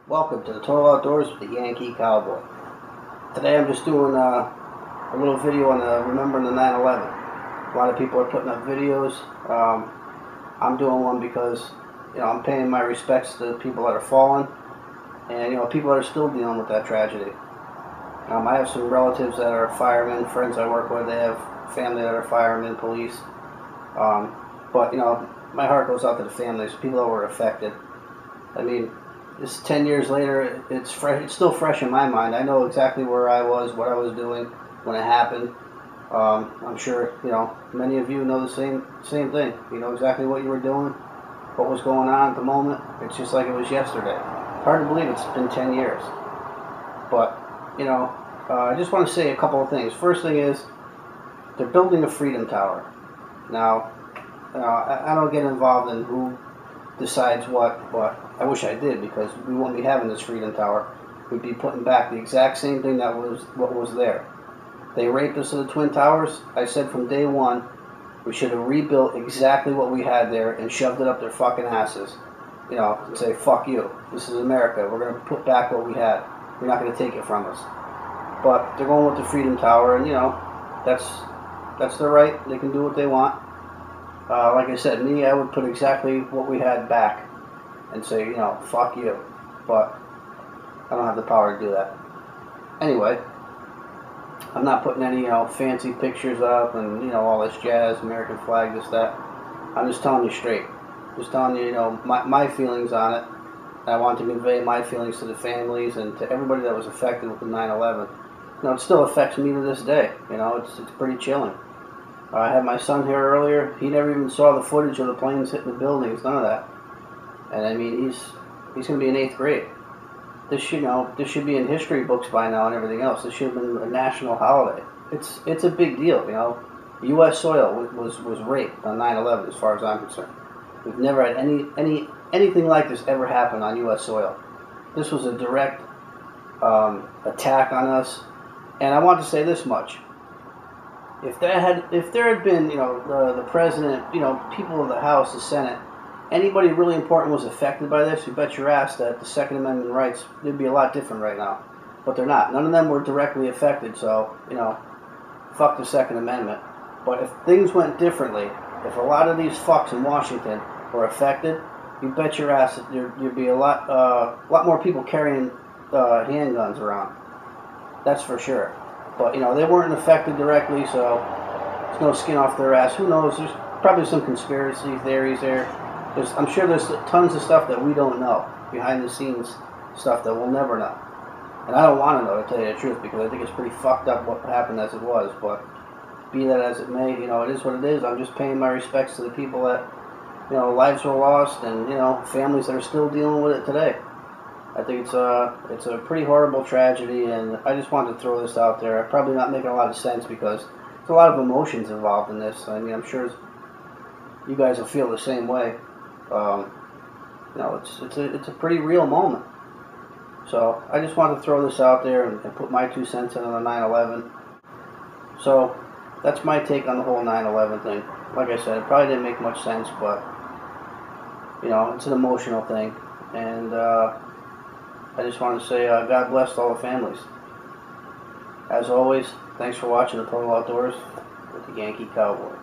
Welcome to the Total Outdoors with the Yankee Cowboy. Today I'm just doing a little video on remembering the 9/11. A lot of people are putting up videos. I'm doing one because I'm paying my respects to the people that are fallen, and people that are still dealing with that tragedy. I have some relatives that are firemen, friends I work with. They have family that are firemen, police. But my heart goes out to the families, people that were affected. I mean, this 10 years later, it's fresh. It's still fresh in my mind. I know exactly where I was, what I was doing when it happened. I'm sure many of you know the same thing. You know exactly what you were doing, what was going on at the moment. It's just like it was yesterday. Hard to believe it's been 10 years. But I just want to say a couple of things. First thing is, they're building a Freedom Tower. Now, I don't get involved in who decides what, but I wish I did, because we wouldn't be having this Freedom Tower. We'd be putting back the exact same thing that was what was there. They raped us in the Twin Towers. I said from day one, we should have rebuilt exactly what we had there and shoved it up their fucking asses. And say, fuck you. This is America. We're going to put back what we had. You're not going to take it from us. But they're going with the Freedom Tower, and that's their right. They can do what they want. Like I said, I would put exactly what we had back and say, fuck you. But I don't have the power to do that. Anyway, I'm not putting any, fancy pictures up and, all this jazz, American flag, this, that. I'm just telling you straight. Just telling you, my feelings on it. And I want to convey my feelings to the families and to everybody that was affected with the 9/11. It still affects me to this day. It's pretty chilling. I had my son here earlier. He never even saw the footage of the planes hitting the buildings, none of that. And I mean, he's going to be in 8th grade. This should be in history books by now and everything else. This should have been a national holiday. It's a big deal, U.S. soil was raped on 9/11, as far as I'm concerned. We've never had anything like this ever happen on U.S. soil. This was a direct attack on us. And I want to say this much. If there had been, the president, people of the House, the Senate, anybody really important was affected by this, you bet your ass that the Second Amendment rights, they'd be a lot different right now. But they're not. None of them were directly affected, so, fuck the Second Amendment. But if things went differently, if a lot of these fucks in Washington were affected, you bet your ass that there'd be a lot more people carrying handguns around. That's for sure. But, they weren't affected directly, so there's no skin off their ass. Who knows? There's probably some conspiracy theories there. I'm sure there's tons of stuff that we don't know, behind the scenes stuff that we'll never know. And I don't want to know, to tell you the truth, because I think it's pretty fucked up what happened as it was. But be that as it may, it is what it is. I'm just paying my respects to the people that, lives were lost, and, families that are still dealing with it today. I think it's a pretty horrible tragedy, and I just wanted to throw this out there. I'm probably not making a lot of sense because there's a lot of emotions involved in this. I mean, I'm sure you guys will feel the same way. It's a pretty real moment. So I just wanted to throw this out there and put my 2 cents in on the 9/11. So that's my take on the whole 9/11 thing. Like I said, it probably didn't make much sense, but it's an emotional thing, and I just want to say God bless all the families. As always, thanks for watching the Total Outdoors with the Yankee Cowboy.